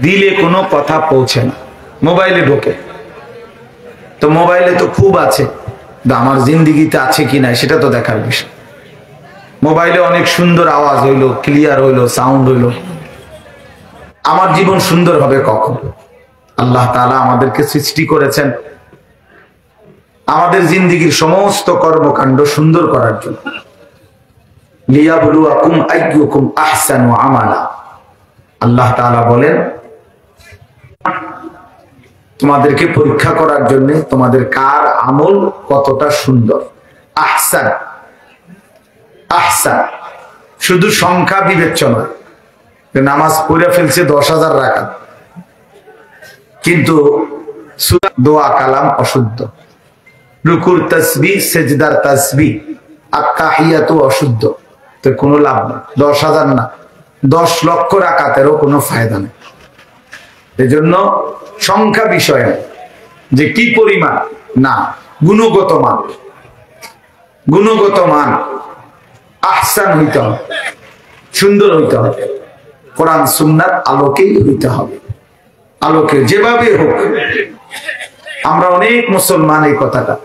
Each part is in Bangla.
দিলে কোনো কথা পৌঁছে না, মোবাইলে ঢোকে। তো মোবাইলে তো খুব আছে, আমার জিন্দিগিতে আছে কি না সেটা তো দেখার বিষয়। মোবাইলে অনেক সুন্দর আওয়াজ হইলো, ক্লিয়ার হইলো, সাউন্ড হইলো, আমার জীবন সুন্দর হবে কখন? আল্লাহ তাআলা আমাদেরকে সৃষ্টি করেছেন আমাদের জিন্দিগির সমস্ত কর্মকাণ্ড সুন্দর করার জন্য। লিয়াবলুয়াকুম আইয়ুকুম আহসানু আমালা, আল্লাহ তাআলা বলেন তোমাদেরকে পরীক্ষা করার জন্য তোমাদের কার আমল কতটা সুন্দর। আহসান, আহসান শুধু সংখ্যা বিবেচনা, নামাজ পড়ে ফেলছে 10,000 রাকাত, কিন্তু সূরা দোয়া কালাম অশুদ্ধ, রুকুর তাসবিহ সেজদার তাসবিহ আত্তাহিয়াতু অশুদ্ধ, তো কোনো লাভ না। 10,000 না, 10 লক্ষ রাকাতেরও কোনো ফায়দা নেই। এজন্য সংখ্যা বিষয় যে কি পরিমাণ না, গুণগত মান, গুণগত মান আহসান হইতে হবে, সুন্দর হইতে হবে, কোরআন সুন্নাহর আলোকেই হইতে হবে, আলোকে যেভাবে হোক। আমরা অনেক মুসলমান এই কথাটা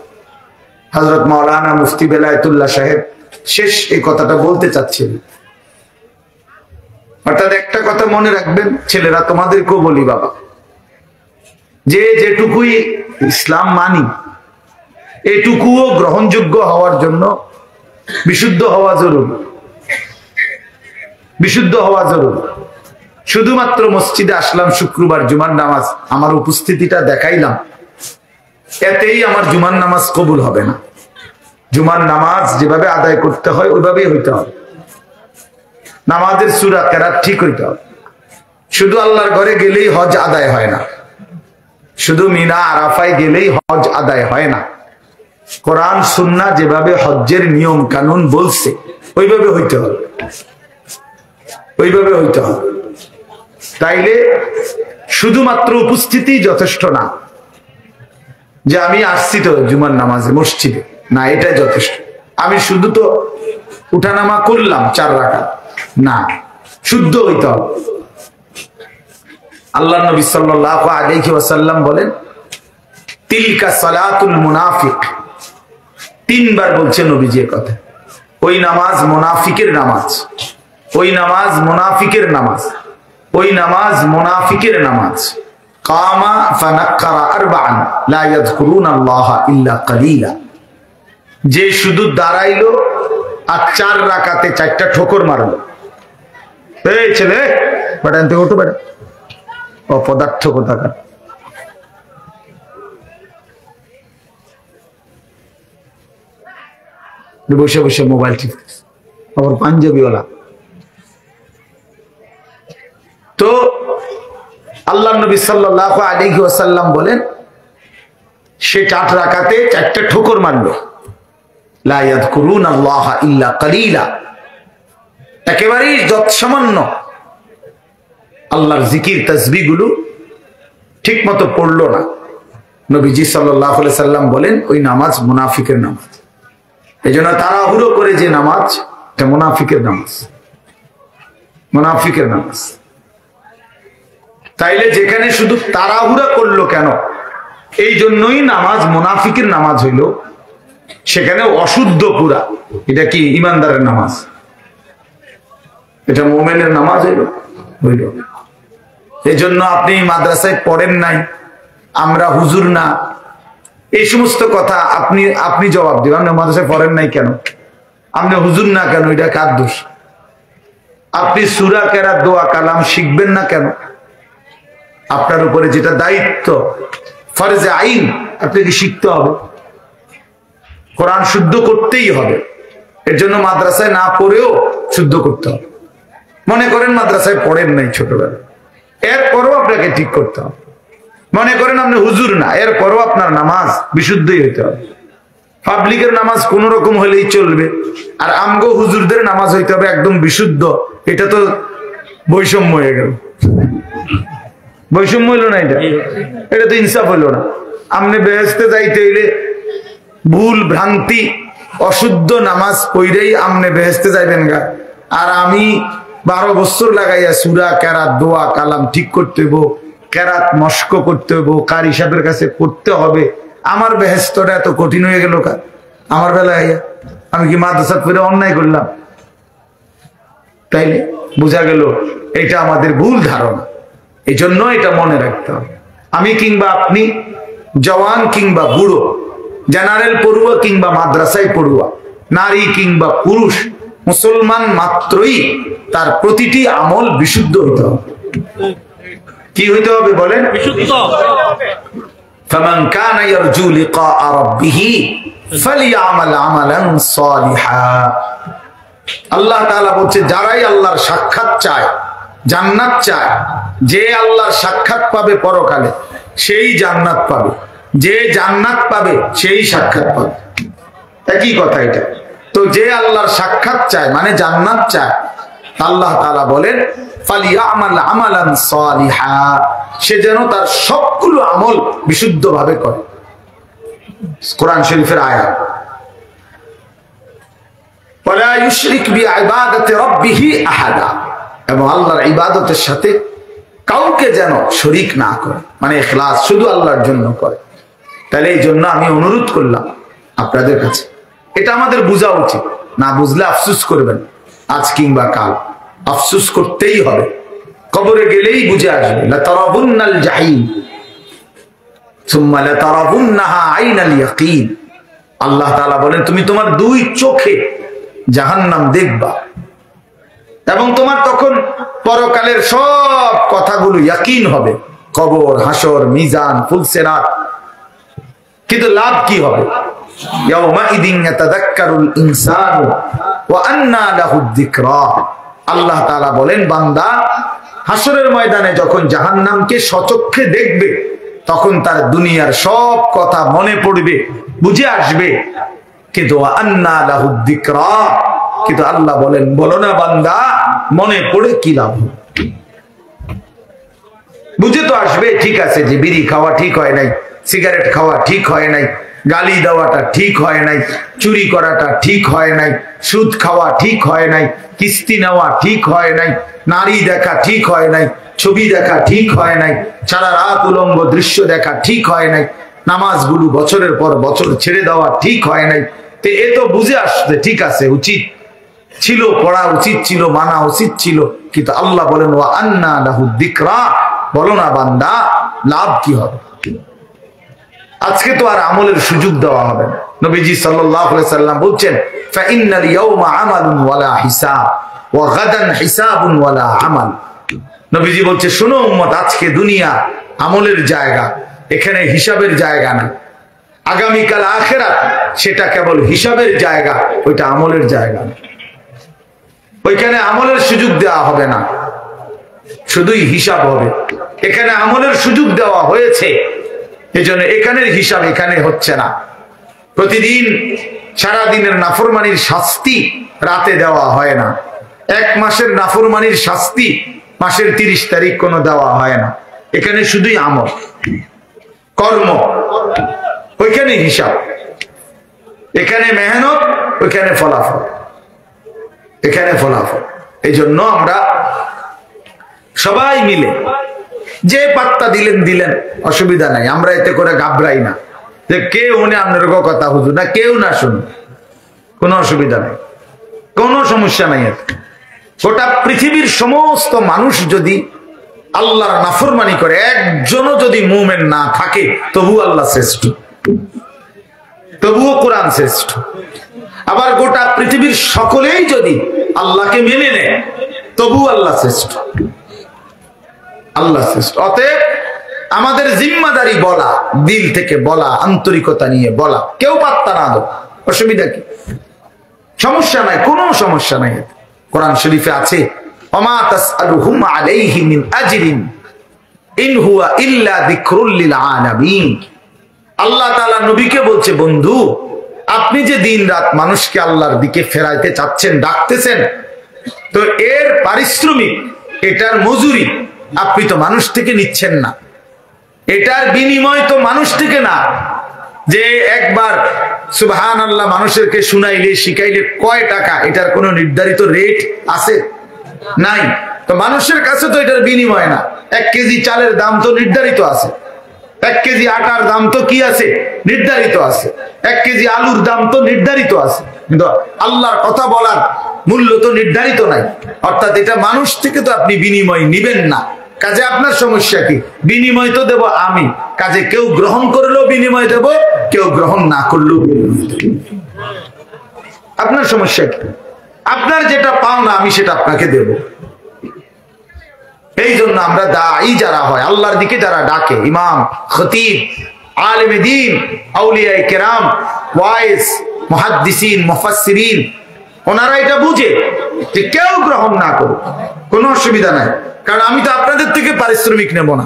হযরত মাওলানা মুফতি বেলায়েতুল্লাহ সাহেব শেষ এই কথাটা বলতে চাচ্ছিলেন। অর্থাৎ একটা কথা মনে রাখবেন ছেলেরা, তোমাদেরকেও বলি বাবা, যে যেটুকুই ইসলাম মানি এটুকুও গ্রহণযোগ্য হওয়ার জন্য বিশুদ্ধ হওয়া জরুরি, বিশুদ্ধ হওয়া জরুরি। শুধুমাত্র মসজিদে আসলাম শুক্রবার জুমার নামাজ, আমার উপস্থিতিটা দেখাইলাম, এতেই আমার জুমার নামাজ কবুল হবে না। জুমার নামাজ যেভাবে আদায় করতে হয় ওইভাবেই হইতে হবে, নামাজের সূরা কেরাত ঠিক হইতে হবে। শুধু আল্লাহর ঘরে গেলেই হজ আদায় হয় না, শুধু মিনা আরাফায় গেলেই হজ আদায় হয় না। কোরআন সুন্নাহ যেভাবে হজ্জের নিয়ম কানুন বলছে ওইভাবে হইতে হবে, ওইভাবে হইতে হবে। তাইলে শুধুমাত্র উপস্থিতি যথেষ্ট না, যে আমি আসছি তো জুমার নামাজে মসজিদে, না এটাই যথেষ্ট। আমি শুধু তো উঠানামা করলাম 4 রাকাত, না, শুদ্ধ হইতে হবে। আল্লাহ নবী সাল্লাল্লাহু আলাইহি ওয়াসাল্লাম বলেন তিলকা সালাতুল মুনাফিক, 3 বার বলছে নবীজি এই কথা। ওই নামাজ মুনাফিকের নামাজ, ওই নামাজ মুনাফিকের নামাজ, ওই নামাজ মুনাফিকের নামাজ। কামা ফানাক্কারা আরবাআন লা ইয়াযকুরুনাল্লাহা ইল্লা কালিলা, যে শুধু দাঁড়াইলো আর 4 রাকাতে 4টা ঠোকর মারলো। এই ছেলে বেটা আনতে ওঠো, বেটা অপদার্থ কোথাকার। বসে বসে মোবাইল টিপতেছে, আবার পাঞ্জাবিওয়ালা। তো আল্লাহ নবী সাল্লাল্লাহু আলাইহি ওয়াসাল্লাম বলেন সে 4 রাকাতে 4টা ঠোকর মারলো। লা ইয়াযকুরুনাল্লাহা ইল্লা কালিলা, একেবারেই যৎসামান্য আল্লাহর জিকির তাসবিহ গুলো ঠিক মতো পড়লো না। নবীজি সাল্লাল্লাহু আলাইহি সাল্লাম বলেন ওই নামাজ মুনাফিকের নামাজ। এজন্য তাড়াহুড়ো করে যে নামাজ, এটা মুনাফিকের নামাজ, মুনাফিকের নামাজ। তাইলে যেখানে শুধু তাড়াহুড়া করলো কেন, এই জন্যই নামাজ মুনাফিকের নামাজ হইল, সেখানে অশুদ্ধ পুরা। এটা কি ইমানদারের নামাজ? এটা মুমিনের নামাজ হইল। এই জন্য আপনি মাদ্রাসায় পড়েন নাই, আমরা হুজুর না, এই সমস্ত কথা আপনি জবাব দিবেন। আপনি মাদ্রাসায় পড়েন নাই কেন, আপনি হুজুর না কেন, এটা কার দোষ? আপনি সূরা কেরাত দোয়া কালাম শিখবেন না কেন? আপনার উপরে যেটা দায়িত্ব ফরজে আইন, আপনাকে শিখতে হবে, কোরআন শুদ্ধ করতেই হবে। এর জন্য মাদ্রাসায় না পড়েও শুদ্ধ করতে হবে। মনে করেন মাদ্রাসায় পড়েন নাই ছোটবেলা, এরপরও আপনাকে ঠিক করতে হবে। মনে করেন আপনি হুজুর না, এরপরও আপনার নামাজ বিশুদ্ধই হইতে হবে। পাবলিকের নামাজ কোন রকম হলেই চলবে, আর আমগো হুজুরদের নামাজ হইতে হবে একদম বিশুদ্ধ। এটা তো বৈষম্য হয়ে গেল, বৈষম্য হইল না, এটা তো ইনসাফ হইল না। আপনি বেহেশতে যাইতে হইলে ভুল ভ্রান্তি অশুদ্ধ নামাজ পড়েই আপনি বেহেশতে যাইবেন গা, আর আমি 12 বছর লাগাইয়া সূরা কেরাত দোয়া কালাম ঠিক করতে হইব, কেরাত মস্ক করতে হইব, কারি সাহেবের কাছে করতে হবে। আমার বেহেস্তটা এত কঠিন হয়ে গেল কার আমার বেলায়? আমি কি মাদ্রাসা করে অন্যায় করলাম? তাইলে বোঝা গেল এটা আমাদের ভুল ধারণা। এই জন্য এটা মনে রাখতে হবে। আমি কিংবা আপনি, জওয়ান কিংবা বুড়ো, জেনারেল পড়ুয়া কিংবা মাদ্রাসায় পড়ুয়া, নারী কিংবা পুরুষ, মুসলমান মাত্রই তার প্রতিটি আমল বিশুদ্ধ হইতে হবে। কি হইতে হবে বলেন? বিশুদ্ধ। ফামান কানা ইয়ারজু লিকা রাব্বিহি ফালইআমাল আমালান সালিহা। আল্লাহ তাআলা বলছে, যারাই আল্লাহর সাক্ষাৎ চায়, জান্নাত চায়, যে আল্লাহর সাক্ষাৎ পাবে পরকালে সেই জান্নাত পাবে, যে জান্নাত পাবে সেই সাক্ষাৎ পাবে। একই কথা এটা। তো যে আল্লাহর সাক্ষাৎ চায় মানে জান্নাত চায়, আল্লাহ তাআলা বলেন ফালিয়ামাল আমালান সালিহা, সে যেন তার সবগুলো আমল বিশুদ্ধভাবে করে। কোরআন শরীফের আয়াত। ওয়ালা ইউশরিক বিইবাদাতি রাব্বিহি আহাদা, এবং আল্লাহর ইবাদতের সাথে কাউকে যেন শরীক না করে, মানে ইখলাস শুধু আল্লাহর জন্য করে। তাহলে এই জন্য আমি অনুরোধ করলাম আপনাদের কাছে, এটা আমাদের বোঝা উচিত। না বুঝলে আফসোস করবেন, আজ কিংবা কাল আফসোস করতেই হবে। কবরে গেলেই বুঝে আসবে। লাতারাবুন্নাল জাহিম সুম্মা লাতারাবুন্নাহা আইনাল ইয়াকিন। আল্লাহ তাআলা বলেন, তুমি তোমার 2 চোখে জাহান্নাম দেখবা, এবং তোমার তখন পরকালের সব কথাগুলো ইয়াকিন হবে, কবর, হাসর, মিজান, ফুলসিরাত। কিন্তু লাভ কি হবে? ইয়াউমাইদিন ইয়াতাযাক্কারুল ইনসানু ওয়া আন্না লাহুদ যিকরা। আল্লাহ তাআলা বলেন, বান্দা হাসরের ময়দানে যখন জাহান্নামকে সচক্ষে দেখবে, তখন তার দুনিয়ার সব কথা মনে পড়বে, বুঝে আসবে। কিন্তু ওয়া আন্না লাহুদ যিকরা, কিন্তু আল্লাহ বলেন, বলো না বান্দা, মনে পড়ে কি লাভ? বুঝে তো আসবে, ঠিক আছে যে বিড়ি খাওয়া ঠিক হয় নাই, সিগারেট খাওয়া ঠিক হয় নাই, গালি দেওয়াটা ঠিক হয় নাই, চুরি করাটা ঠিক হয় নাই, সুদ খাওয়া ঠিক হয় নাই, কিস্তি নেওয়া ঠিক হয় নাই, নারী দেখা ঠিক হয় নাই, ছবি দেখা ঠিক হয় নাই, সারা রাত উলঙ্গ দৃশ্য দেখা ঠিক হয় নাই, নামাজগুলো বছরের পর বছর ছেড়ে দেওয়া ঠিক হয় নাই। তো এ তো বুঝে আসছে, ঠিক আছে, উচিত ছিল, পড়া উচিত ছিল, মানা উচিত ছিল। কিন্তু আল্লাহ বলেন, ওয়া আন্না লাহুদ যিকরা, বলো না বান্দা, লাভ কি হবে? আজকে তো আর আমলের সুযোগ দেওয়া হবে না। নবীজি সাল্লাল্লাহু আলাইহি সাল্লাম বলছেন, ফাইন্নাল ইয়াউমা আমালুন ওয়ালা হিসাব ওয়া গাদান হিসাবুন ওয়ালা আমাল। নবীজি বলছে, শোনো উম্মত, আজকে দুনিয়া আমলের জায়গা, এখানে হিসাবের জায়গা না। আগামীকাল আখিরাত, সেটা কেবল হিসাবের জায়গা, ওইটা আমলের জায়গা না। ওইখানে আমলের সুযোগ দেওয়া হবে না, শুধুই হিসাব হবে। এখানে আমলের সুযোগ দেওয়া হয়েছে, এজন্য এখানের হিসাব এখানে হচ্ছে না। প্রতিদিন সারা দিনের নাফরমানির শাস্তি রাতে দেওয়া হয় না। 1 মাসের নাফরমানির শাস্তি মাসের 30 তারিখ কোনো দেওয়া হয় না। এখানে শুধুই আমল, কর্ম, ওইখানে হিসাব। এখানে মেহনত, ওইখানে ফলাফল, এখানে ফলাফল। এই জন্য আমরা সবাই মিলে যে পাত্তা দিলেন, অসুবিধা নাই, আমরা এতে করে ঘাবড়াই না যে কেউ উনি আপনার কথা হুজুর না, কেউ না শুনুন, কোনো অসুবিধা নাই, কোনো সমস্যা নাই। গোটা পৃথিবীর সমস্ত মানুষ যদি আল্লাহর নাফরমানি করে, একজনও যদি মুমিন না থাকে, তবু আল্লাহ শ্রেষ্ঠ, তবুও কোরআন শ্রেষ্ঠ। আবার গোটা পৃথিবীর সকলেই যদি আল্লাহকে মেনে নেয়, তবু আল্লাহ শ্রেষ্ঠ, আল্লাহ শ্রেষ্ঠ। অতএব আমাদের জিম্মাদারি বলা, দিল থেকে বলা, আন্তরিকতা নিয়ে বলা, কেউ পাত্তা না দাও, অসুবিধা কি? সমস্যা নাই, কোনো সমস্যা নাই। কোরআন শরীফে আছে, ওমা তাসআলুহুম আলাইহি মিন আজরিন ইন হুয়া ইল্লা যিকরুল লিল আলামিন। আল্লাহ তাআলা নবীকে বলছে, বন্ধু, আপনি যে দিন রাত মানুষকে আল্লাহর দিকে ফেরাইতে চাচ্ছেন, ডাকতেছেন, তো এর পারিশ্রমিক, এটার মজুরি আপনি তো মানুষ থেকে নিচ্ছেন না, এটার বিনিময় তো মানুষ থেকে না। যে একবার সুবহানাল্লাহ মানুষেরকে শুনাইলে, শিখাইলে কয় টাকা, এটার কোনো নির্ধারিত রেট আছে? নাই। তো মানুষের কাছে তো এটার বিনিময় না। 1 কেজি চালের দাম তো নির্ধারিত আছে, 1 কেজি আটার দাম তো কি আছে, নির্ধারিত আছে, 1 কেজি আলুর দাম তো নির্ধারিত আছে, কিন্তু আল্লাহর কথা বলার মূল্য তো নির্ধারিত নাই। অর্থাৎ এটা মানুষ থেকে তো আপনি বিনিময় নিবেন না। কাজে আপনার সমস্যা কি? বিনিময় তো দেব আমি, কাজে কেউ গ্রহণ করলেও বিনিময় দেব, কেউ গ্রহণ না করলেও বিনিময় দেব। আপনার সমস্যা কি? আপনার যেটা পাও না আমি সেটা আপনাকে দেব। এই জন্য আমরা দাঈ যারা হয়, আল্লাহর দিকে যারা ডাকে, ইমাম, খতিব, আলেমে দ্বীন, আউলিয়ায়ে কেরাম, ওয়াইজ, মুহাদ্দিসিন, মুফাসসিরিন, ওনারা এটা বুঝে যে কেউ গ্রহণ না করুক, কোনো অসুবিধা নাই, কারণ আমি তো আপনাদের থেকে পারিশ্রমিক নেব না,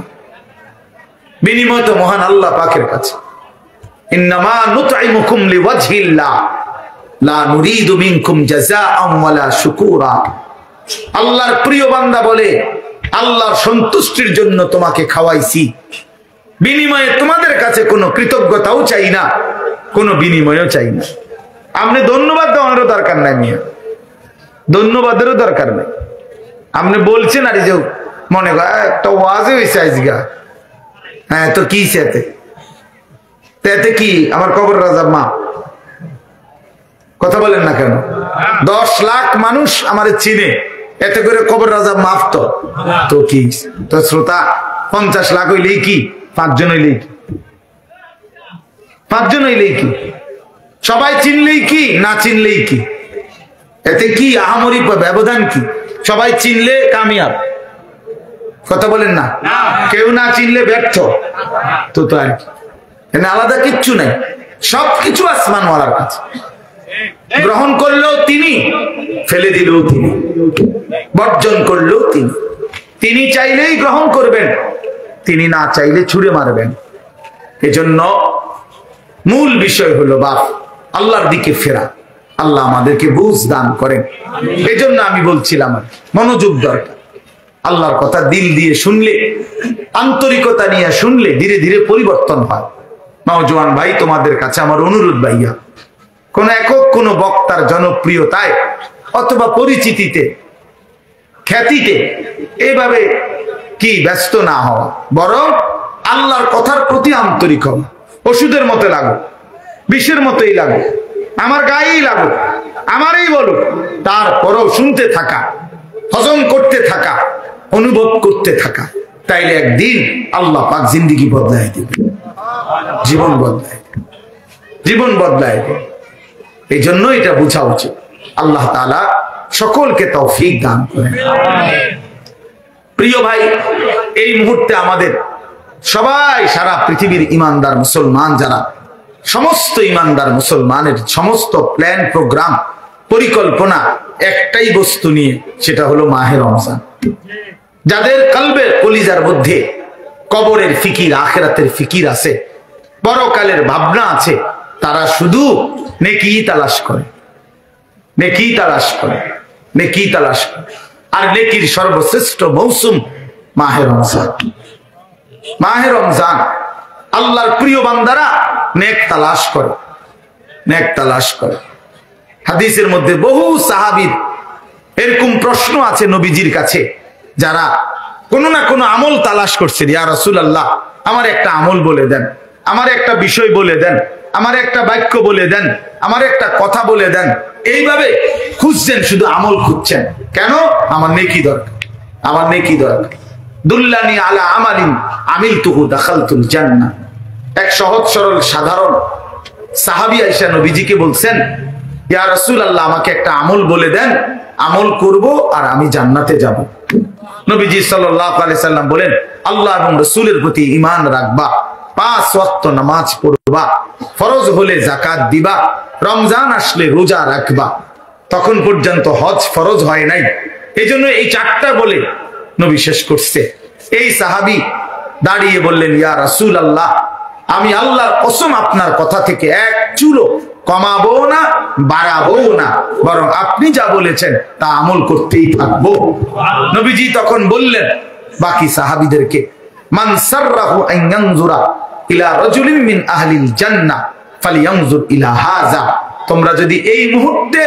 বিনিময় তো মহান আল্লাহ পাকের কাছে। ইন্নামা নুতঈমুকুম লিওয়াজহিল্লাহ লা নুরিদু মিনকুম জাযাআন ওয়ালা শুকুরা। আল্লাহর প্রিয় বান্দা বলে, আল্লাহর সন্তুষ্টির জন্য তোমাকে খাওয়াইছি, বিনিময়ে তোমাদের কাছে কোনো কৃতজ্ঞতাও চাই না, কোনো বিনিময়ও চাই না। আপনি ধন্যবাদ দেওয়ারও দরকার নাই, মিয়া ধন্যবাদেরও দরকার নাই। আপনি বলছেন আর যে মনে কর একটা ওয়াজে হয়েছে আজগা, হ্যাঁ তো কি এতে কি আমার কবর রাজা মা, কথা বলেন না কেন? 10 লাখ মানুষ আমার চিনে, এতে করে কবর রাজা মাফ তো কি? তো শ্রোতা 50 লাখ হইলেই কি? 5 জন হইলেই কি? 5 জন হইলেই কি? সবাই চিনলেই কি, না চিনলেই কি? এতে কি আহামরি ব্যবধান কি? সবাই চিনলে কামিয়াব, কথা বলেন না? কেউ না চিনলে ব্যর্থ। তো আর কি, এখানে আলাদা কিচ্ছু নাই, সবকিছু আসমানওয়ালার কাছে। গ্রহণ করলেও তিনি, ফেলে দিলেও তিনি, বর্জন করলেও তিনি। তিনি চাইলেই গ্রহণ করবেন, তিনি না চাইলে ছুঁড়ে মারবেন। এজন্য মূল বিষয় হলো বাপ আল্লাহর দিকে ফেরা। আল্লাহ আমাদেরকে বুঝ দান করেন। এজন্য আমি বলছিলাম মনোযোগ দরকার। আল্লাহর কথা দিল দিয়ে শুনলে, আন্তরিকতা নিয়ে শুনলে ধীরে ধীরে পরিবর্তন হয়। নওজোয়ান ভাই, তোমাদের কাছে আমার অনুরোধ, ভাইয়া কোন একক কোন বক্তার জনপ্রিয়তায় অথবা পরিচিতিতে, খ্যাতিতে এইভাবে কি ব্যস্ত না হওয়া, বরং আল্লাহর কথার প্রতি আন্তরিক হওয়া। ওষুধের মতো লাগো, বিষের মতোই লাগো, আমার গায়েই লাগো, আমারই বলো, তারপরও শুনতে থাকা, হজম করতে থাকা, অনুভব করতে থাকা। তাইলে একদিন আল্লাহ পাক জিন্দেগি বদলায় দিবে, জীবন বদলায় দিবে, জীবন বদলায় দিবে। এই জন্য এটা বোঝা উচিত। আল্লাহ তাআলা সকলকে তৌফিক দান করেন। প্রিয় ভাই, এই মুহূর্তে আমাদের সবাই, সারা পৃথিবীর ইমানদার মুসলমান যারা, সমস্ত ইমানদার মুসলমানের সমস্ত প্ল্যান, প্রোগ্রাম, পরিকল্পনা একটাই বস্তু নিয়ে, সেটা হলো মাহে রমজান। যাদের কলবে, কলিজার মধ্যে কবরের ফিকির, আখিরাতের ফিকির আছে, পরকালের ভাবনা আছে, তারা শুধু নেকি তালাশ করে, নেকি তালাশ করে, নেকি তালাশ করে। আর নেকির সর্বশ্রেষ্ঠ মৌসুম মাহে রমজান। মাহে রমজান আল্লাহর প্রিয় বান্দারা নেক তালাশ করে, নেক তালাশ করে। হাদিসের মধ্যে বহু সাহাবীর এরকম প্রশ্ন আছে নবীজির কাছে, যারা কোনো না কোনো আমল তালাশ করছে। ইয়া রাসূলুল্লাহ, আমার একটা আমল বলে দেন, আমার একটা বিষয় বলে দেন, আমার একটা বাক্য বলে দেন, আমার একটা কথা বলে দেন। এইভাবে খুঁজছেন, শুধু আমল খুঁজছেন। কেন? আমার নেকি দরকার, আমার নেকি দরকার। দুল্লানি আলা আমালিন আমিলতুহু দাখালতুল জান্নাহ। এক সহজ সরল সাধারণ সাহাবী আয়েশা নবীজিকে বলছেন, ইয়া রাসূলুল্লাহ, আমাকে একটা আমল বলে দেন, আমল করব আর আমি জান্নাতে যাব। নবীজি সাল্লাল্লাহু আলাইহি সাল্লাম বলেন, আল্লাহ এবং রাসূলের প্রতি ঈমান রাখবা, 5 ওয়াক্ত নামাজ পড়বা, ফরজ হলে যাকাত দিবা, রমজান আসলে রোজা রাখবা। তখন পর্যন্ত হজ ফরজ হয় নাই, এজন্য এই 4টা বলে নবী শেষ করছে। এই সাহাবী দাঁড়িয়ে বললেন, ইয়া রাসূলুল্লাহ, আমি আল্লাহর কসম আপনার কথা থেকে এক চুলও কমাবো না, বাড়াবো না, বরং আপনি যা বলেছেন তা আমল করতেই থাকবো। নবীজি তখন বললেন বাকি সাহাবীদেরকে, মান সাররাহু আন ইয়ানজুরা ইলা রাজুলিন মিন আহলিল জান্নাহ ফালিয়ানজুর ইলা হাযা। তোমরা যদি এই মুহূর্তে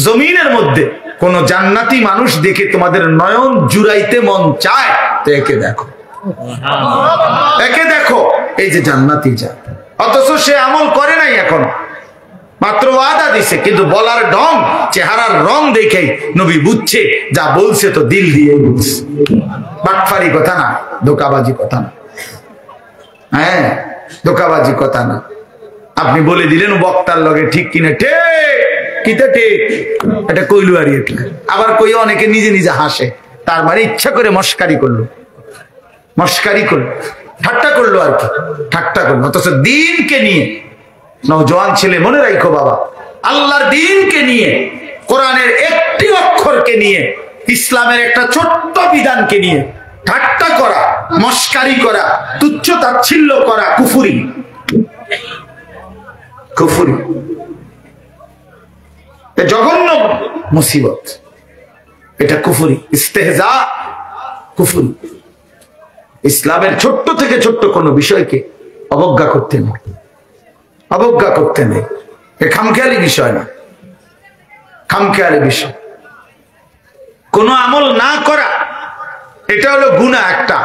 জমিনের মধ্যে কোন জান্নাতি মানুষ দেখে তোমাদের নয়ন জুড়াইতে মন চায় তো একে দেখো, একে দেখো, এই যে জান্নাতি যা। অথচ সে আমল করে নাই, এখন মাত্র ওয়াদা দিছে, কিন্তু বলার ঢং, চেহারার রং দেখে নবী বুঝছে যা বলছে তো দিল দিয়ে বলছে। বাটফারি কথা না, ধোকাবাজি কথা না, হ্যাঁ ধোকাবাজি কথা না। আপনি বলে দিলেন বক্তার লগে ঠিক কিনা, ঠিক কিতা ঠিক, এটা কইলু আর এটা আবার কই, অনেকে নিজে নিজে হাসে, তার মানে ইচ্ছা করে মস্কারি করলো, মস্কারি করলো, ঠাট্টা করলো আর কি, ঠাট্টা করলো। অথচ দিনকে নিয়ে, নওজোয়ান ছেলে মনে রাখো বাবা, আল্লাহর দিনকে নিয়ে, কোরআনের একটি অক্ষরকে নিয়ে, ইসলামের একটা ছোট্ট বিধানকে নিয়ে ঠাট্টা করা, মস্কারি করা, তুচ্ছ তাচ্ছিল্য করা কুফরি, কুফরি, জঘন্য মুসিবত, এটা কুফরি, ইস্তেহজা, কুফরি। ইসলামের ছোট্ট থেকে ছোট্ট কোনো বিষয়কে অবজ্ঞা করতে নেই, অবজ্ঞা করতে নেই। এ খামখেয়ালি বিষয় না, খামখেয়ালি বিষয়। কোন আমল না করা এটা হলো গুনাহ একটা,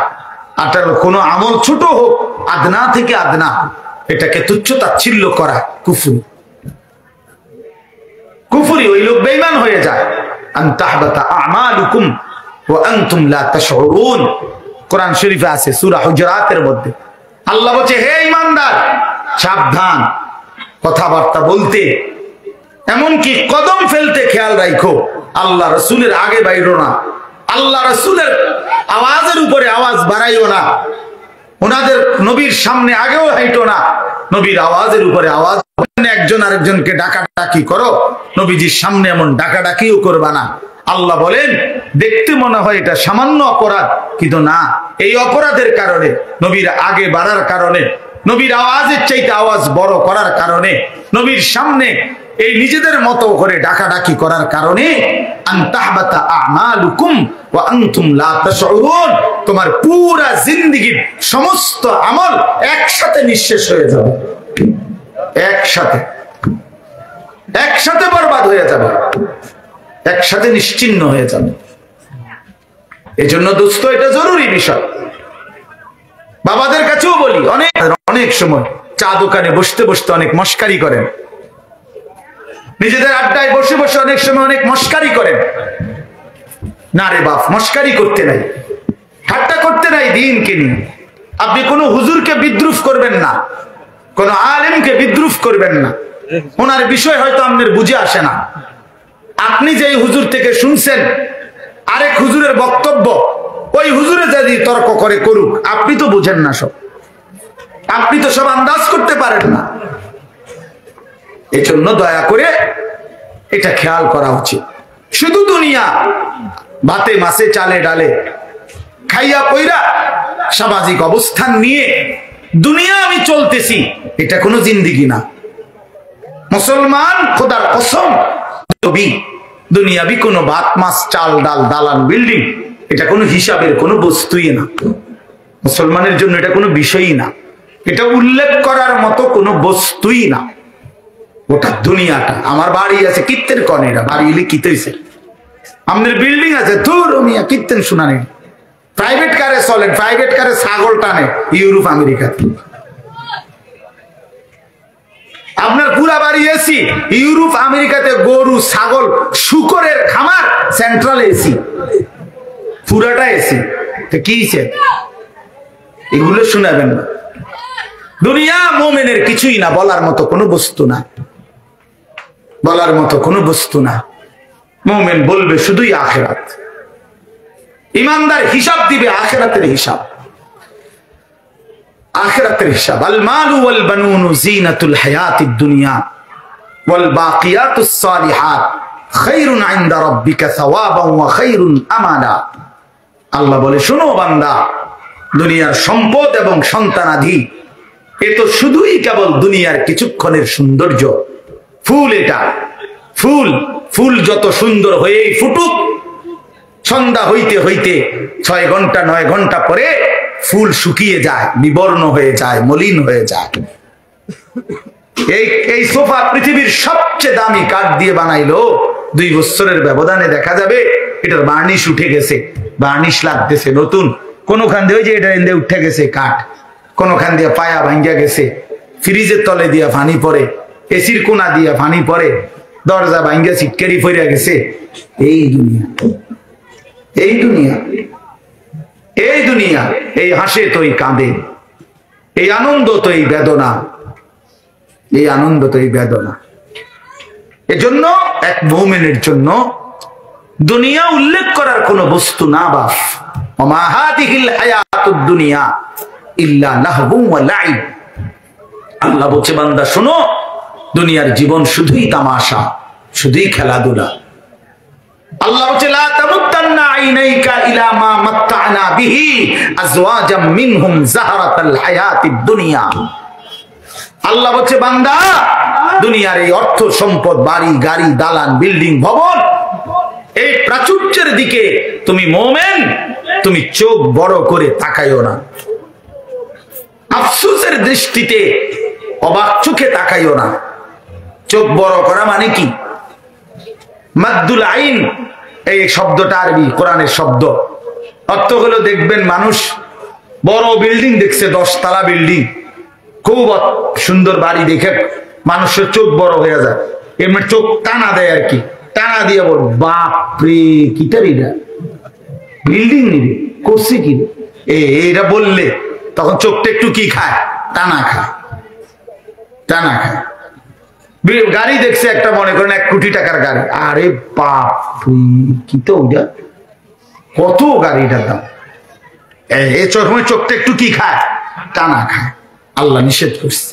আর কোন আমল ছোট হোক, আদনা থেকে আদনা, এটাকে তুচ্ছ তাচ্ছিল্য করা কুফরি, কুফরি। ওই লোক বেঈমান হয়ে যায়। আন তাহবাতা আমালুকুম ওয়া আনতুম লা তাশউরুন, কোরআন শরীফে আছে সূরা হুজুরাতের মধ্যে। আল্লাহ বলে, হে ঈমানদার সাবধান, কথাবার্তা বলতে, এমনকি কদম ফেলতে খেয়াল রাখো। আল্লাহ রাসূলের আগে বাইরো না, আল্লাহ রাসূলের আওয়াজের উপরে আওয়াজ বাড়াইও না, ওনাদের নবীর সামনে আগেও হাইটো না, নবীর আওয়াজের উপরে আওয়াজ। একজন আরেকজনকে ডাকাডাকি করো, নবীজির সামনে এমন ডাকাডাকিও করবা না। আল্লাহ বলেন, দেখতে মনে হয় এটা সামান্য অপরাধ, কিন্তু না, এই অপরাধের কারণে, নবীর আগে বাড়ার কারণে, নবীর আওয়াজের চাইতে আওয়াজ বড় করার কারণে, নবীর সামনে এই নিজেদের মতো করে ডাকাডাকি করার কারণে, আন তাহবাতা আমালুকুম ওয়া আনতুম লা তাশউরুন, তোমার পুরা জিন্দেগীর সমস্ত আমল একসাথে নিঃশেষ হয়ে যাবে, একসাথে, একসাথে বরবাদ হয়ে যাবে, একসাথে নিশ্চিহ্ন হয়ে যাবে। এজন্য দোস্ত, এটা জরুরি বিষয়। বাবাদের কাছেও বলি, অনেক সময় চা দোকানে বসতে বসতে অনেক মস্কারি করেন, নিজেদের আড্ডায় বসে বসে অনেক সময় অনেক মস্কারি করেন। না রে বাপ, মস্কারি করতে নাই, ঠাট্টা করতে নাই দিনকে নিয়ে। আপনি কোনো হুজুরকে বিদ্রুপ করবেন না, কোন আলেমকে বিদ্রুপ করবেন না, ওনার বিষয় হয়তো আপনার বুঝে আসে না। আপনি যে হুজুর থেকে শুনছেন আরেক হুজুরের বক্তব্য, ওই হুজুরে যদি তর্ক করে করুক, আপনি তো বুঝেন না সব, আপনি তো সব আন্দাজ করতে পারেন না। এই জন্য দয়া করে এটা খেয়াল করা উচিত। শুধু দুনিয়া, ভাতে মাছে চালে ডালে খাইয়া পইরা সামাজিক অবস্থান নিয়ে দুনিয়া আমি চলতেছি, এটা কোনো জিন্দেগি না। মুসলমান খোদার কসম, দুনিয়াবি কোনো ভাত মাছ চাল ডাল দালান বিল্ডিং, এটা কোনো হিসাবের কোনো বস্তুই না। মুসলমানের জন্য এটা কোনো বিষয়ই না, এটা উল্লেখ করার মতো কোনো বস্তুই না। ওটা দুনিয়াটা, আমার বাড়ি আছে কীর্তেন কন, এটা বাড়ি এলে কিতেছে, আমাদের বিল্ডিং আছে ধুর মিয়া কীর্তেন শোনা নেই, প্রাইভেট কারে চলেন, প্রাইভেট কারে ছাগল টানে ইউরোপ আমেরিকাতে। আপনার পুরা বাড়ি এসি, ইউরোপ আমেরিকাতে গরু ছাগল শুকরের খামার, সেন্ট্রাল এসি, পুরাটা এসি। তো কি এগুলো শোনাবেন না। দুনিয়া মোমেনের কিছুই না, বলার মতো কোনো বস্তু না, বলার মতো কোনো বস্তু না। মোমেন বলবে শুধুই আখিরাত, ইমানদার হিসাব দিবে আখিরাতের হিসাব, আখিরাতের হিসাব। আল মালু ওয়াল বানুন জিনাতুল হায়াতিদ দুনিয়া ওয়াল বাকিয়াতুস সালিহাত খায়রুন ইনদা রাব্বিকা সাওয়াবান ওয়া খায়রুন আমালা। আল্লাহ বলে, শোনো বান্দা, দুনিয়ার সম্পদ এবং সন্তানাদি এ তো শুধুই কেবল দুনিয়ার কিছুক্ষণের সৌন্দর্য। ফুল এটা, ফুল, ফুল যত সুন্দর হয়েই ফুটুক, সন্ধ্যা হইতে হইতে 6 ঘন্টা 9 ঘন্টা পরে ফুল শুকিয়ে যায়, বিবর্ণ হয়ে যায়, মলিন হয়ে যায়। এই সোফা পৃথিবীর সবচেয়ে দামি কাঠ দিয়ে বানাইলো, 2 বছরের ব্যবধানে দেখা যাবে এটার বার্নিশ উঠে গেছে, বার্নিশ লাগতেছে নতুন, কোনখান দিয়ে ওই যে এটা এনে উঠে গেছে কাঠ, কোনখান দিয়ে পায়া ভাঙ্গা গেছে, ফ্রিজের তলে দিয়া পানি পড়ে, এসির কোনা দিয়া পানি পড়ে, দরজা ভাঙ্গা ছিটকারি পড়ে গেছে। এই দুনিয়া, এই দুনিয়া, এই দুনিয়া, এই হাসে তো এই কাঁদে, এই আনন্দ তো এই বেদনা, এই আনন্দ তো এই বেদনা। এজন্য এক মুমিনের জন্য দুনিয়া উল্লেখ করার কোন বস্তু না বাস। ওমা হাদিহিল হায়াতুদ দুনিয়া ইল্লা লাহবুন ওয়া লাইব। আল্লাহ বলছে বান্দা শোনো, দুনিয়ার জীবন শুধুই তামাশা, শুধুই খেলাধুলা। আল্লাহ বলছে লা তামুত্তান্না আইনাইকা ইলা মা মাত্তা'না বিহি আজওয়াজাম মিনহুম যাহরাতাল হায়াতিদ দুনিয়া। আল্লাহ বলছে বান্দা দুনিয়ার এই অর্থ সম্পদ, বাড়ি গাড়ি, দালান, বিল্ডিং, ভবন, এই প্রাচুর্যের দিকে তুমি মুমিন, তুমি চোখ বড় করে তাকাইও না, আফসোসের দৃষ্টিতে অবাক চোখে তাকাইও না। চোখ বড় করা মানে কি? মাদ্দুল আইন, এই শব্দটা আরবি কোরআনের শব্দ। অর্থ হলো দেখবেন মানুষ বড় বিল্ডিং দেখছে, 10 তলা বিল্ডিং, খুব সুন্দর বাড়ি দেখে মানুষের চোখ বড় হয়ে যায়, এমনি চোখ টানা দেয় আর কি, টানা দিয়ে বল বাপরে কিটা বিল্ডিং নিবি করছে কি এইটা বললে তখন চোখটা একটু কি খায়, টানা খায়, টানা খায়। গাড়ি দেখছে একটা, মনে করেন 1 কোটি টাকার গাড়ি, আরে বাপ কি তো ওইটা, কত গাড়িটার দাম, এই চোখটা একটু কি খায়, টানা খায়। আল্লাহ নিষেধ করছে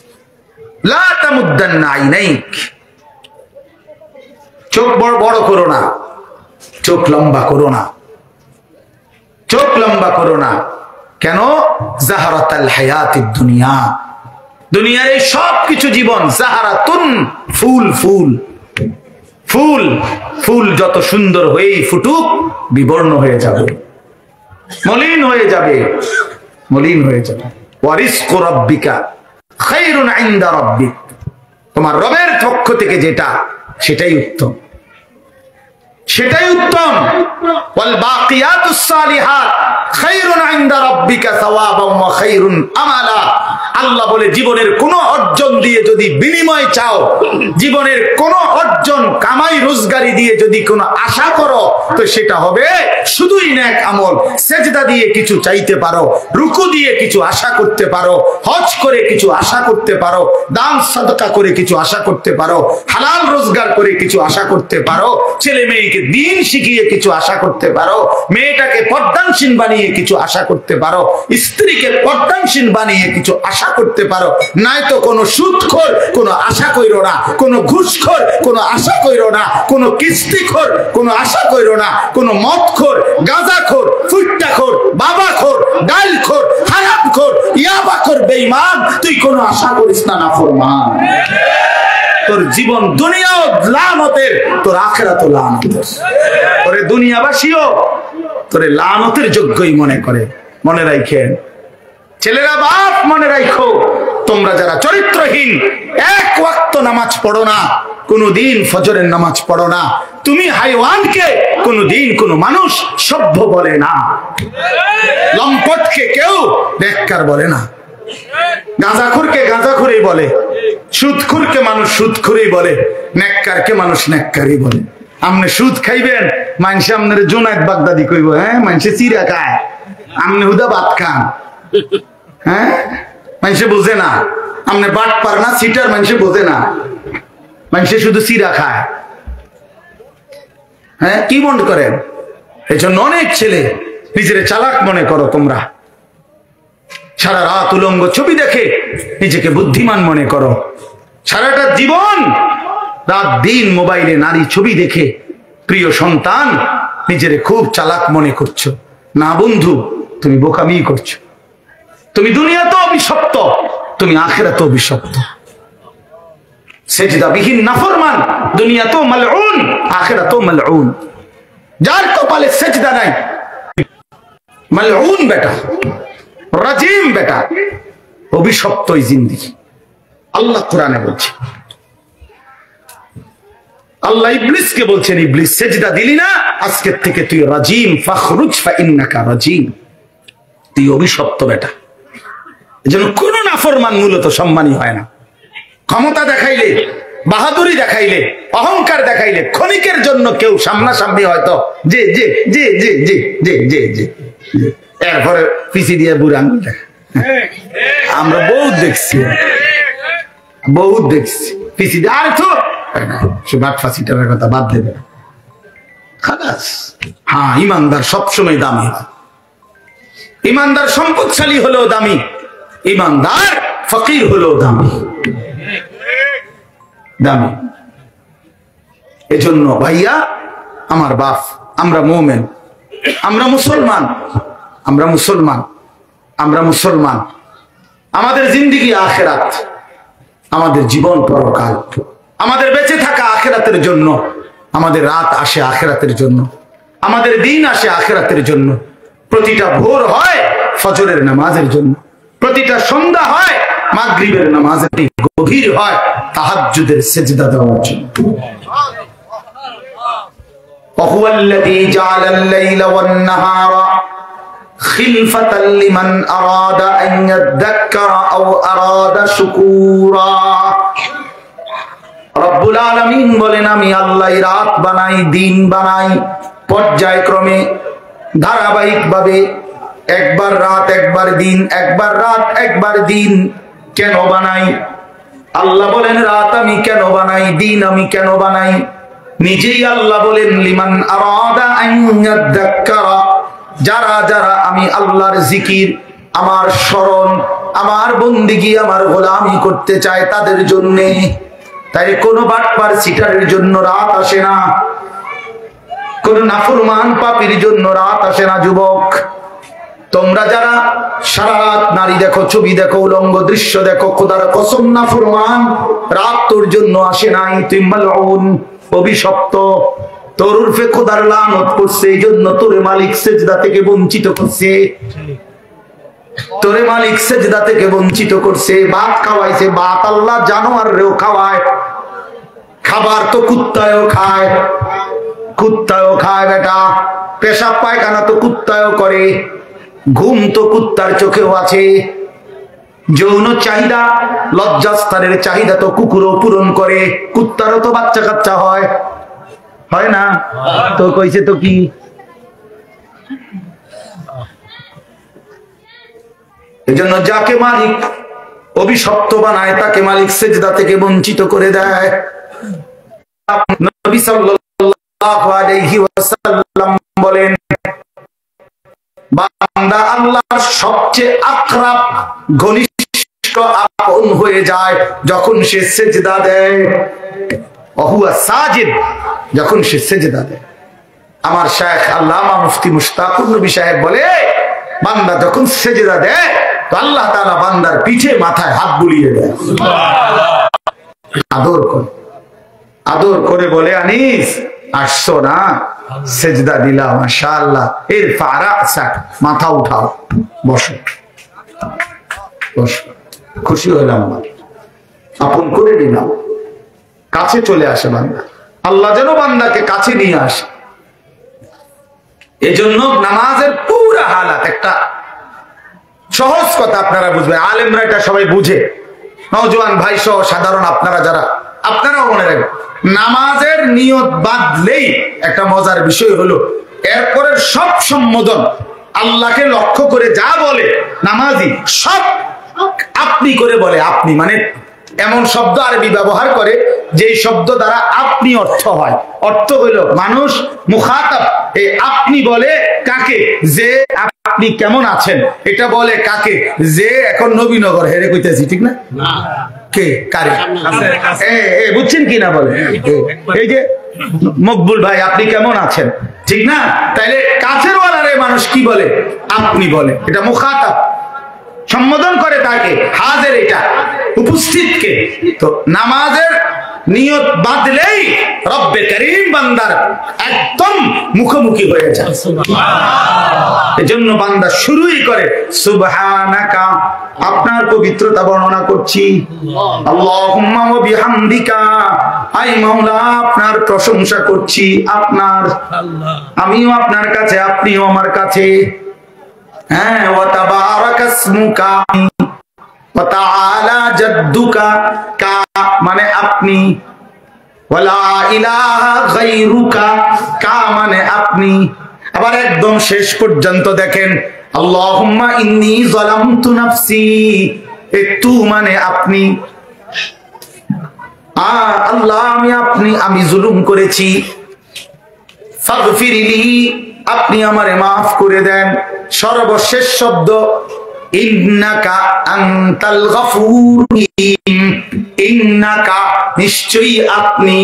লা তামুদ্দান্না আইনাইক, চোখ বড় করো না, চোখ লম্বা করো না, চোখ লম্বা করো না। কেন? যাহরাতাল হায়াতিদ দুনিয়া, দুনিয়ার এই সব কিছু জীবন, যাহরাতুন ফুল, ফুল, ফুল, ফুল যত সুন্দর হয়েই ফুটুক বিবর্ণ হয়ে যাবে, মলিন হয়ে যাবে, মলিন হয়ে যাবে। ওয়া রিজকু রাব্বিকা খায়রুন ইনদা রাব্বিক, তোমার রবের পক্ষ থেকে যেটা সেটাই উত্তম, সেটাই উত্তম। ওয়াল বাকিয়াতুস সালিহাত খায়রুন ইনদা রাব্বিকা সাওয়াবান ওয়া খায়রুন আমালা। আল্লাহ বলে জীবনের কোন অর্জন দিয়ে যদি বিনিময় চাও, জীবনের কোন অর্জন কামাই রোজগারি দিয়ে যদি কোনো আশা করো, তো সেটা হবে শুধুই নেক আমল। সেজদা দিয়ে কিছু চাইতে পারো, রুকু দিয়ে কিছু আশা করতে পারো, হজ করে কিছু আশা করতে পারো, দান সাদকা করে কিছু আশা করতে পারো, হালাল রোজগার করে কিছু আশা করতে পারো, ছেলে মেয়েকে দ্বীন শিখিয়ে কিছু আশা করতে পারো, মেয়েটাকে পর্দানশীল বানিয়ে কিছু আশা করতে পারো, স্ত্রীকে পর্দানশীল বানিয়ে কিছু আশা করতে পারো। নাই তো কোনো সুদখোর কোনো আশা কইরো না, কোনো ঘুষখোর কোনো আশা কইরো না, কোনো কিস্তিখোর কোনো আশা কইরো না, কোনো মদখোর, গাঁজাখোর, ফুট্টাখোর, বাবাখোর, ডালখোর, হারামখোর, ইয়াবাখোর, বেঈমান, তুই কোনো আশা করিস না নাফরমান। তোর জীবন দুনিয়াও লানতের, তোর আখিরাতও লানতের। তোরে দুনিয়াবাসীও তোরে লানতের যোগ্যই মনে করে। মনে রাখেন ছেলেরা, বাপ মনে রাখো, তোমরা যারা চরিত্রহীন, 1 ওয়াক্ত নামাজ পড়ো না, কোনদিন ফজরের নামাজ পড়ো না, তুমি হাইওয়ানকে কোনদিন কোন মানুষ সভ্য বলে না, লম্পটকে কেউ নেককার বলে না, গাঁজাখোরকে গাঁজাখোরই বলে, সুদখোরকে মানুষ সুদখোরই বলে, নেককারকে মানুষ নেককারই বলে। আপনি সুদ খাইবেন, মানুষে আপনার জোনায়েত বাগদাদি কইব, হ্যাঁ মানুষে চিরা খায়, আপনি হুদা ভাত খান, হ্যাঁ মানুষে বোঝে না, আপনি বাট পার না সিটার, মানুষে বোঝে না, মানুষে শুধু চিরা খায়। হ্যাঁ কি মনে করেন? এই জন্য অনেক ছেলে নিজের চালাক মনে করো তোমরা, সারা রাত উলঙ্গ ছবি দেখে নিজেকে বুদ্ধিমান মনে করো, সারাটা জীবন রাত দিন মোবাইলে নারী ছবি দেখে প্রিয় সন্তান নিজেরে খুব চালাক মনে করছো। না বন্ধু, তুমি বোকামি করছো। তুমি দুনিয়াতেও অভিশপ্ত, তুমি আখিরাতেও অভিশপ্ত। সেজদাবিহীন নাফরমান দুনিয়াতেও মালউন, আখিরাতেও মালউন। যার কপালে সেজদা নাই মালউন বেটা, রাজিম বেটা, অভিশপ্তই জিন্দেগি। আল্লাহ কোরআনে বলছে, আল্লাহ ইবলিসকে বলছেন, ইবলিস সেজদা দিলি না, আজকের থেকে তুই রাজিম, ফাখরুজ ফাইন্নাকা রাজিম, তুই অভিশপ্ত বেটা। এজন্য কোন নাফরমান মূলত সম্মানী হয় না। ক্ষমতা দেখাইলে, বাহাদুরি দেখাইলে, অহংকার দেখাইলে ক্ষণিকের জন্য কেউ সামনাসামনি হয়তো যে যে যে যে যে যে যে যে এরপরে পিছি দিয়ে বুড়া আঙ্গুল দেখা। আমরা বহুত দেখছি, বহুত দেখছি পিছি দিয়ে, আর তো সে বাট ফাঁসিটার কথা বাদ দেবে খালাস। হ্যাঁ, ইমানদার সবসময় দামি হয়। ইমানদার সম্পদশালী হলেও দামি, ইমানদার ফকির হলেও দামি দামি। এজন্য ভাইয়া আমার বাপ, আমরা মোমেন, আমরা মুসলমান, আমরা মুসলমান, আমরা মুসলমান। আমাদের জিন্দেগি আখিরাত, আমাদের জীবন পরকাল, আমাদের বেঁচে থাকা আখিরাতের জন্য, আমাদের রাত আসে আখিরাতের জন্য, আমাদের দিন আসে আখিরাতের জন্য। প্রতিটা ভোর হয় ফজরের নামাজের জন্য, প্রতিটা সন্ধ্যা হয় মাগরিবের নামাজের, গভীর হয় তাহাজ্জুদের সিজদা দেওয়ার জন্য। وهو الذي جعل الليل والنهار خلفة لمن أراد أن يذكر أو أراد شكورا। রব্বুল আলামিন বলেন, আমি আল্লাহ রাত বানাই, দিন বানাই, পর্যায়ক্রমে ধারাবাহিকভাবে, একবার রাত একবার দিন, একবার রাত একবার দিন। কেন বানাই? আল্লাহ বলেন রাত আমি কেন বানাই, দিন আমি কেন বানাই? নিজেই আল্লাহ বলেন লিমান আরাদা আন ইয়াযাক্কারা, যারা যারা আমি আল্লাহর জিকির, আমার স্মরণ, আমার বন্দেগী, আমার গোলামি করতে চায় তাদের জন্য। তাই কোনো বাটপার সিটারের জন্য রাত আসে না, কোন নাফরমান পাপীর জন্য রাত আসে না। যুবক, তোমরা যারা সারা রাত নারী দেখো, ছবি দেখো, উলঙ্গ দৃশ্য দেখো, খোদার কসম নাফরমান, রাত তোর জন্য আসে নাই। তুই মালউন, অভিশপ্ত, তোর উর্ফে খোদার লানত করছে, এই জন্য তোরে মালিক সেজদা থেকে বঞ্চিত করছে, তোরে মালিক সেজদা থেকে বঞ্চিত করছে। ভাত খাওয়াইছে, ভাত আল্লাহ জানোয়ারেও খাওয়ায়, খাবার তো কুত্তায়ও খায়, কুত্তায়ও খায় বেটা, পেশাব পায়খানা তো কুত্তায়ও করে, ঘুম তো কুত্তার চোখেও আছে, যৌন চাহিদা, লজ্জাস্থানের চাহিদা তো কুকুরও পূরণ করে, কুত্তারও তো বাচ্চা কাচ্চা হয়, হয় না? তো কইছে তো কি, এজন্য যাকে মালিক অভিশপ্ত বানায় তাকে মালিক সেজদা থেকে বঞ্চিত করে দেয়। নবী সাল্লাল্লাহু আলাইহি ওয়াসাল্লাম বলেন, বান্দা আল্লাহর সবচেয়ে আকরাব, ঘনিষ্ঠ, আপন হয়ে যায় যখন সে সেজদা দেয়। ওহুয়া সাজিদ, যখন সে সেজদা দেয়। আমার শায়েখ আল্লামা মুফতি মুশতাকুর নবী সাহেব বলে, বান্দা যখন সেজদা দেয় তো আল্লাহ তাআলা বান্দার পিঠে মাথায় হাত বুলিয়ে দেয়, আদর করে, আদর করে বলে, আনিস আসছো না, সেজদা দিলাম, মাশাআল্লাহ, ইরফা রাসাক, মাথা উঠাও, বসো, বসো। খুশি হলাম, আপন করে দিলাম, কাছে চলে আসে বান্দা। আল্লাহ যেন বান্দাকে কাছে নিয়ে আসে। এজন্য নামাজের পুরো হালাত, একটা সহজ কথা আপনারা বুঝবেন, আলেমরা এটা সবাই বুঝে, নওজোয়ান ভাই সহ সাধারণ আপনারা যারা, আপনারাও মনে রাখবেন, নামাজের নিয়ত বাঁধলেই একটা মজার বিষয় হলো এরপরে সব সম্বোধন আল্লাহকে লক্ষ্য করে যা বলে নামাজি, সব আপনি করে বলে। আপনি মানে এমন শব্দ আরবি ব্যবহার করে যে শব্দ দ্বারা আপনি অর্থ হয়। অর্থ হইল মানুষ মুখাতাব, এই আপনি বলে কাকে? যে আপনি কেমন আছেন, এটা বলে কাকে? যে এখন নবীনগর হেরে কইতেছি, ঠিক না? কে কারে বুঝছেন কি না বলে, এই যে মকবুল ভাই আপনি কেমন আছেন, ঠিক না? তাইলে কাছের ওয়ালারে মানুষ কি বলে? আপনি বলে। এটা মুখাতাব, সম্বোধন করে তাকে, হাজির, এটা উপস্থিতকে। তো নামাজের নিয়ত বাঁধলেই রব্বে করিম বান্দার একদম মুখোমুখি হয়ে যায়। এজন্য বান্দা শুরুই করে সুবহানাকা, আপনার পবিত্রতা বর্ণনা করছি। আল্লাহুম্মা ওয়া বিহামদিকা, আই মাওলা আপনার প্রশংসা করছি, আপনার, আমিও আপনার কাছে, আপনিও আমার কাছে। হ্যাঁ, ওয়া তাবারাকাসমুকা ওয়া তাআলা জাদ্দুকা, কা মানে আপনি, ওয়ালা ইলাহা গায়রুকা, কা মানে আপনি। আবার একদম শেষ পর্যন্ত দেখেন, আল্লাহুম্মা ইন্নী যালামতু নাফসি, তু মানে আপনি। আল্লাহ আমি জুলুম করেছি, ফাগফিরলি, আপনি আমারে মাফ করে দেন। সর্বশেষ শব্দ ইন্নাকা আনতাল গফুর রহিম, ইন্নাকা নিশ্চয়ই আপনি,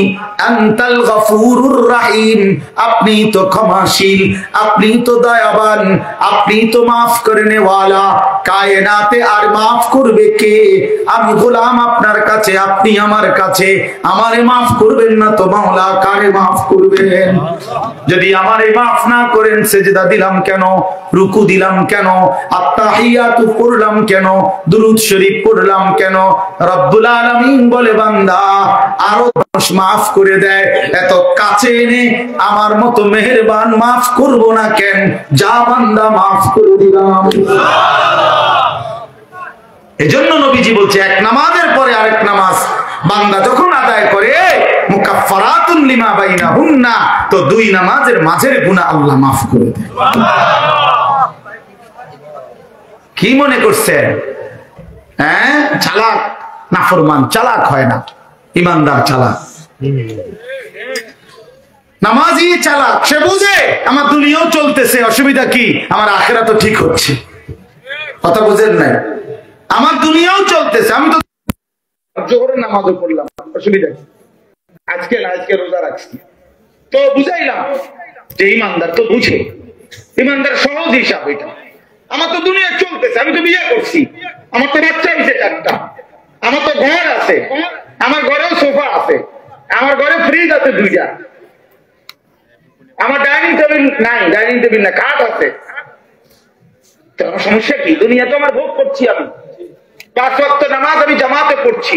আনতাল গফুরুর রহিম আপনি তো ক্ষমাশীল, আপনি তো দয়াবান, আপনি তো মাফ করে নেওয়ালা। কায়নাতে আর মাফ করবে কে? আমি গোলাম আপনার কাছে, আপনি আমার কাছে, আমারে মাফ করবেন না তো মাওলা কারে মাফ করবেন? যদি আমারে মাফ না করেন, সেজদা দিলাম কেন, রুকু দিলাম কেন, আত্তাহিয়াতু পড়লাম কেন, দুরূদ শরীফ পড়লাম কেন? রব্বুল আলামিন বলে, বান্দা আরো মানুষ মাফ করে দেয়, এত কাছে এনে আমার মতো মেহেরবান মাফ করব না কেন? যা বান্দা মাফ করে দিলাম। এজন্য নবীজি বলছে, এক নামাজের পরে আরেক নামাজ বান্দা যখন আদায় করে, মুকাফফারাতুন লিমা বাইনাহুন্না, তো দুই নামাজের মাঝের গুনাহ আল্লাহ মাফ করে দেয়। কি মনে করছেন? হ্যাঁ, চালাক নাফরমান চালাক হয় না, ইমানদার চালাক। নামাজি চালাক, সে বুঝে আমার দুনিয়াও চলতেছে, অসুবিধা কি, আমার আখিরাত তো ঠিক হচ্ছে। কথা বুঝেন নাই? আমার দুনিয়াও চলতেছে, আমি তো জোহরের নামাজও পড়লাম, অসুবিধা কি? আজকে রোজা রাখছি, তো বুঝাইলাম যে ইমানদার তো বুঝে, ইমানদার সহজ হিসাব এটা। আমার তো দুনিয়া চলতেছে, আমি তো বিয়ে করছি, আমার তো বাচ্চা হয়েছে 4টা, আমার তো ঘর আছে, আমার ঘরেও সোফা আছে, আমার ঘরে ফ্রিজ আছে 2টা, আমার ডাইনিং টেবিল নাই, ডাইনিং টেবিল না, খাট আছে। তো আমার সমস্যা কি? দুনিয়া তো আমার ভোগ করছি, আমি 5 ওয়াক্ত নামাজ আমি জামাতে পড়ছি,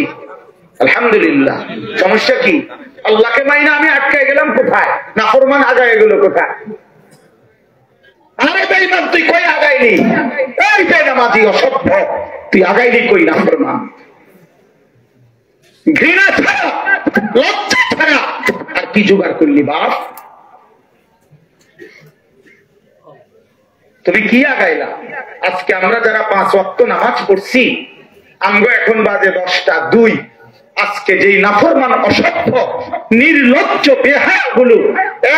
আলহামদুলিল্লাহ। সমস্যা কি? আল্লাহকে মাইনা আমি আটকায় গেলাম কোথায়? নাফরমান আগায় গেল কোথায়? আরে বেঈমান, তুই কই আগাইলি? এই বেনামাজি অসভ্য, তুই আগাইলি কই? নাফরমান, ঘৃণা ছাড়া, লজ্জা ছাড়া আর কি জোগাড় করলি বাপ? তুমি কি আগাইলা? আজকে আমরা যারা 5 ওয়াক্ত নামাজ পড়ছি, আমরা এখন বাজে 10টা 2, আজকে যেই নাফরমান অসভ্য নির্লজ্জ বেহায়া গুলো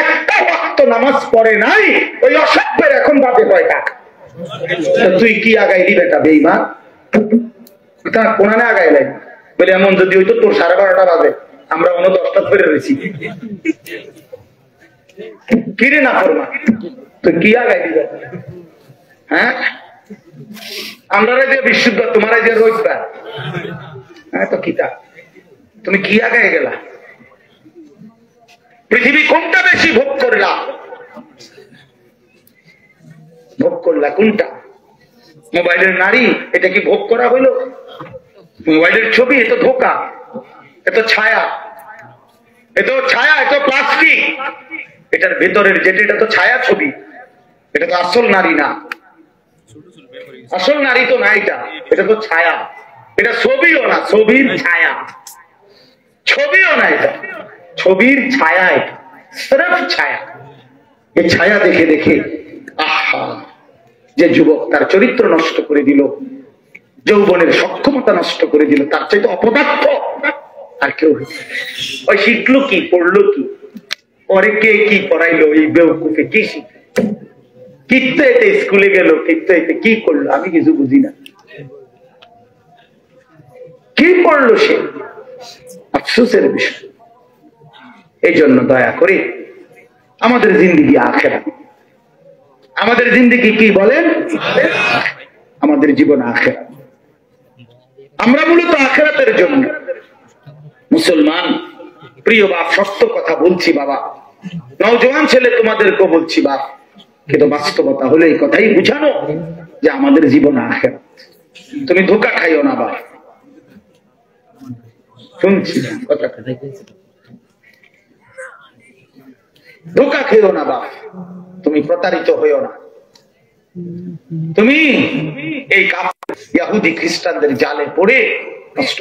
একটা ওয়াক্ত নামাজ পড়ে নাই, ওই অসভ্যের এখন বাজে 9টা। তুই কি আগাইলি বেটা বেঈমান? কোরআনে আগাইলাই বলে, এমন যদি হইতো তোর 12:30টা বাজে, আমরা 10টা ফেরে রয়েছি। কিরে নাফরমান, তুই কি আগাইলি? হ্যাঁ, আমরা যে বিশুদ্ধ, তোমার যে রোজবার, হ্যাঁ তো কিতা, তুমি কি আগায় গেলা? পৃথিবী কোনটা বেশি ভোগ করলা? ভোগ করলা কোনটা? মোবাইলের নারী, এটা কি ভোগ করা হইল? মোবাইলের ছবি, এত ধোকা, এত ছায়া, এত ছায়া, এত প্লাস্টিক, এটার ভেতরের যেটা, এটা তো ছায়া ছবি, এটা তো আসল নারী না। আসল নারী তো না, এটা তো ছায়া, এটা ছবিও না, ছবির ছায়া। ছবিও না, এটা ছবির ছায়া, এটা সির্ফ ছায়া। এই ছায়া দেখে দেখে আহা, যে যুবক তার চরিত্র নষ্ট করে দিল, যৌবনের সক্ষমতা নষ্ট করে দিল, তার চাইতে অপদার্থ আর কেউ। ওই শিখলো কি, পড়লো কি, পরে কে কি পড়াইলো, এই বেউকুফে কি শিখলো? কিত্তে স্কুলে গেল, কিত্তে কি করলো, আমি কিছু বুঝি না। কি পড়লো সে? আফসোসের বিষয়। এই জন্য দয়া করে আমাদের জিন্দেগি আখিরাত, আমাদের জিন্দেগি কি বলেন? আমাদের জীবন আখিরাত। আমরা মূলত আখিরাতের জন্য মুসলমান। প্রিয় বাপ, সত্য কথা বলছি বাবা, নওজোয়ান ছেলে তোমাদেরকেও বলছি বাপ, কিন্তু বাস্তবতা হলে এই কথাই বুঝানো যে আমাদের জীবন আখিরাত। তুমি ধোকা খাইও না বাপ, শুনছি কথা, ধোকা খেও না বাপ, তুমি প্রতারিত হইও না, তুমি এই ইহুদি খ্রিস্টানদের জালে পড়ে কষ্ট